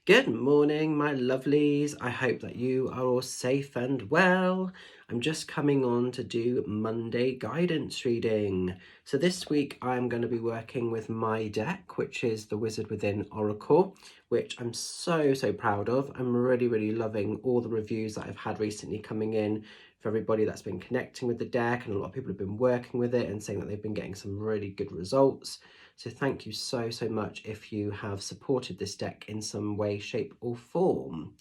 Good morning, my lovelies. I hope that you are all safe and well. I'm just coming on to do Monday guidance reading. So this week I'm going to be working with my deck, which is the Wizard Within Oracle, which I'm so proud of. I'm really loving all the reviews that I've had recently coming in for everybody that's been connecting with the deck, and a lot of people have been working with it and saying that they've been getting some really good results. So thank you so much if you have supported this deck in some way, shape or form.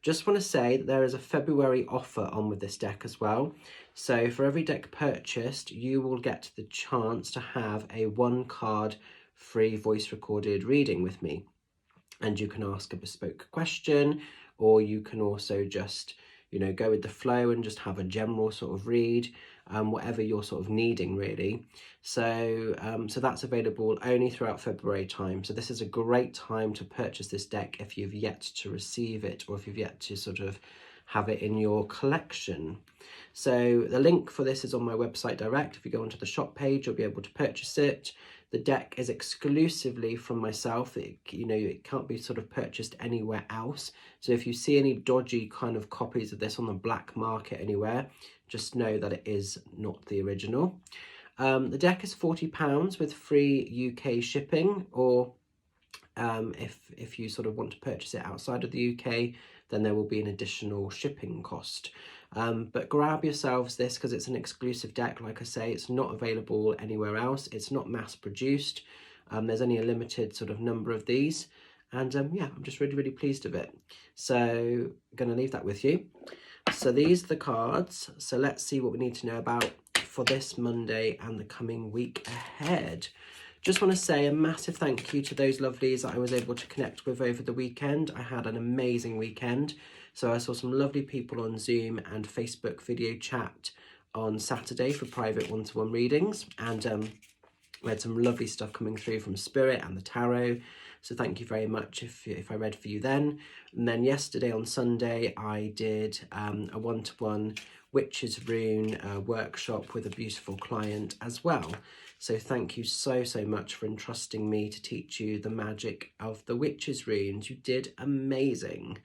Just want to say that there is a February offer on with this deck as well. So for every deck purchased, you will get the chance to have a 1-card free voice recorded reading with me. And you can ask a bespoke question, or you can also just, go with the flow and just have a general sort of read, whatever you're sort of needing really. So that's available only throughout February time. So this is a great time to purchase this deck if you've yet to receive it, or if you've yet to sort of have it in your collection. So the link for this is on my website direct. If you go onto the shop page, you'll be able to purchase it. The deck is exclusively from myself. It can't be sort of purchased anywhere else. So if you see any dodgy kind of copies of this on the black market anywhere, just know that it is not the original. The deck is £40 with free UK shipping, or if you sort of want to purchase it outside of the UK, then there will be an additional shipping cost. But grab yourselves this because it's an exclusive deck. Like I say, it's not available anywhere else. It's not mass produced. There's only a limited sort of number of these. And yeah, I'm just really pleased with it. So I'm going to leave that with you. So these are the cards. So let's see what we need to know about for this Monday and the coming week ahead. Just want to say a massive thank you to those lovelies that I was able to connect with over the weekend. I had an amazing weekend. So I saw some lovely people on Zoom and Facebook video chat on Saturday for private one-to-one readings. And we had some lovely stuff coming through from Spirit and the Tarot. So thank you very much if I read for you then. And then yesterday on Sunday, I did a one-to-one Witch's Rune workshop with a beautiful client as well. So thank you so much for entrusting me to teach you the magic of the Witch's Runes. You did amazing.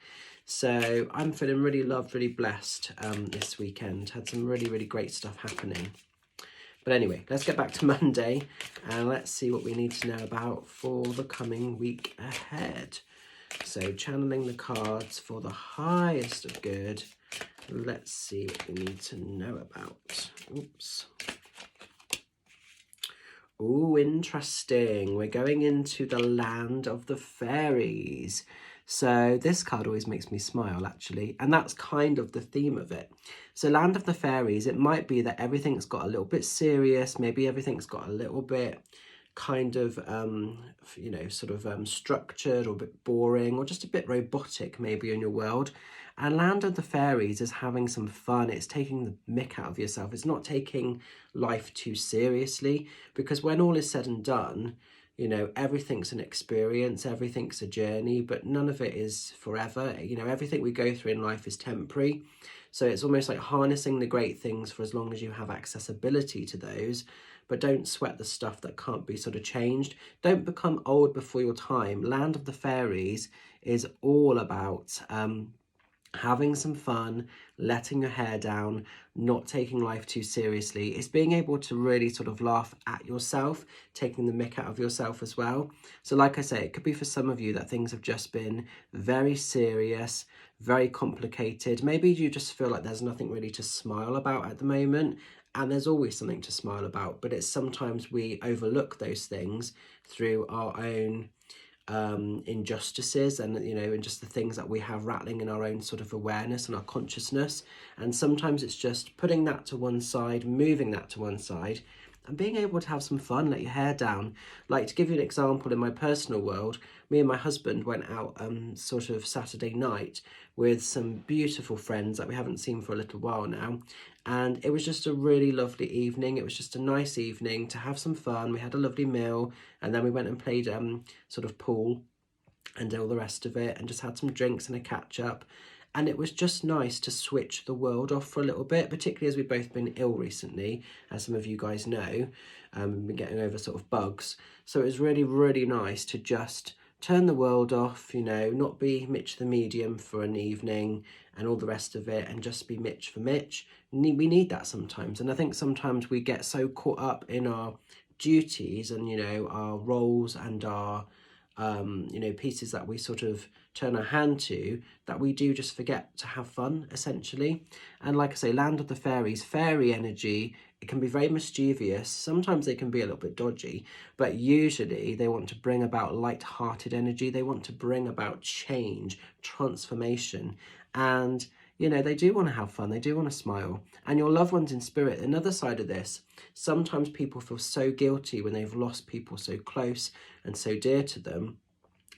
So I'm feeling really loved, really blessed this weekend. Had some really great stuff happening. But anyway, let's get back to Monday and let's see what we need to know about for the coming week ahead. So channeling the cards for the highest of good. Let's see what we need to know about. Oops. Oh, interesting. We're going into the land of the fairies. So this card always makes me smile, actually. And that's kind of the theme of it. So Land of the Fairies, it might be that everything's got a little bit serious. Maybe everything's got a little bit kind of, structured or a bit boring or just a bit robotic maybe in your world. And Land of the Fairies is having some fun. It's taking the mick out of yourself. It's not taking life too seriously, because when all is said and done, everything's an experience, everything's a journey, but none of it is forever. Everything we go through in life is temporary. So it's almost like harnessing the great things for as long as you have accessibility to those, but don't sweat the stuff that can't be sort of changed. Don't become old before your time. Land of the Fairies is all about having some fun, letting your hair down, not taking life too seriously. It's being able to really sort of laugh at yourself, taking the mick out of yourself as well. So like I say, it could be for some of you that things have just been very serious, very complicated. Maybe you just feel like there's nothing really to smile about at the moment. And there's always something to smile about, but it's sometimes we overlook those things through our own injustices and and just the things that we have rattling in our own sort of awareness and our consciousness. And sometimes it's just putting that to one side, moving that to one side, and being able to have some fun, let your hair down. Like, to give you an example, in my personal world, me and my husband went out sort of Saturday night with some beautiful friends that we haven't seen for a little while now, and it was just a really lovely evening. It was just a nice evening to have some fun. We had a lovely meal, and then we went and played sort of pool and all the rest of it, and just had some drinks and a catch up. And it was just nice to switch the world off for a little bit, particularly as we've both been ill recently, as some of you guys know. We've been getting over sort of bugs. So it was really nice to just turn the world off, you know, not be Mitch the medium for an evening and all the rest of it, and just be Mitch for Mitch. We need that sometimes. And I think sometimes we get so caught up in our duties and, you know, our roles and our you know, pieces that we sort of turn our hand to, that we do just forget to have fun, essentially. And like I say, Land of the Fairies, fairy energy, it can be very mischievous. Sometimes they can be a little bit dodgy, but usually they want to bring about light-hearted energy. They want to bring about change, transformation, and you know, they do want to have fun, they do want to smile. And your loved ones in spirit, another side of this, sometimes people feel so guilty when they've lost people so close and so dear to them.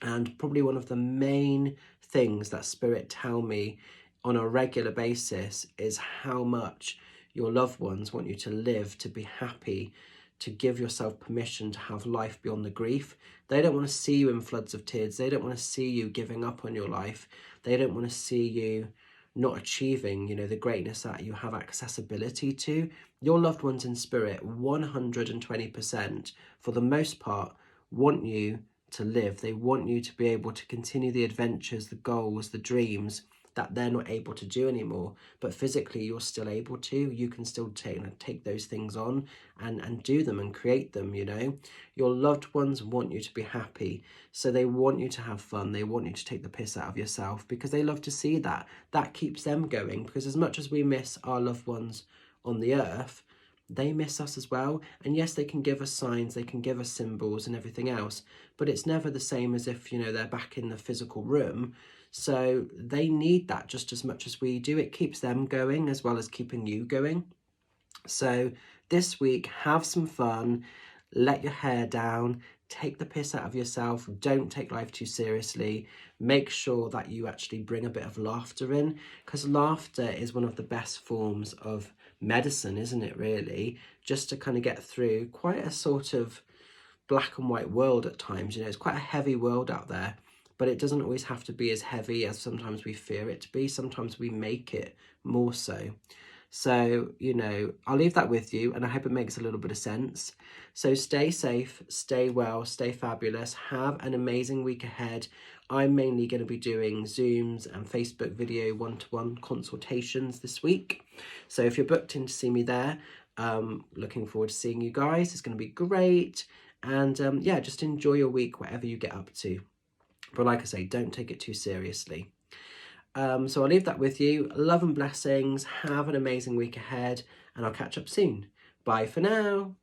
And probably one of the main things that spirit tell me on a regular basis is how much your loved ones want you to live, to be happy, to give yourself permission to have life beyond the grief. They don't want to see you in floods of tears. They don't want to see you giving up on your life. They don't want to see you not achieving, you know, the greatness that you have accessibility to. Your loved ones in spirit, 120%, for the most part, want you to live. They want you to be able to continue the adventures, the goals, the dreams that they're not able to do anymore, but physically you're still able to. You can still take those things on and do them and create them, you know. Your loved ones want you to be happy, so they want you to have fun. They want you to take the piss out of yourself, because they love to see that. That keeps them going, because as much as we miss our loved ones on the earth, they miss us as well. And yes, they can give us signs, they can give us symbols and everything else, but it's never the same as if, you know, they're back in the physical room. So they need that just as much as we do. It keeps them going as well as keeping you going. So this week, have some fun, let your hair down, take the piss out of yourself, don't take life too seriously. Make sure that you actually bring a bit of laughter in, because laughter is one of the best forms of medicine, isn't it, really? Just to kind of get through quite a sort of black and white world at times. You know, it's quite a heavy world out there, but it doesn't always have to be as heavy as sometimes we fear it to be. Sometimes we make it more so. So, you know, I'll leave that with you, and I hope it makes a little bit of sense. So stay safe, stay well, stay fabulous, have an amazing week ahead. I'm mainly going to be doing Zooms and Facebook video one-to-one consultations this week. So if you're booked in to see me there, looking forward to seeing you guys. It's going to be great. And yeah, just enjoy your week, whatever you get up to. But like I say, don't take it too seriously. So I'll leave that with you. Love and blessings. Have an amazing week ahead, and I'll catch up soon. Bye for now.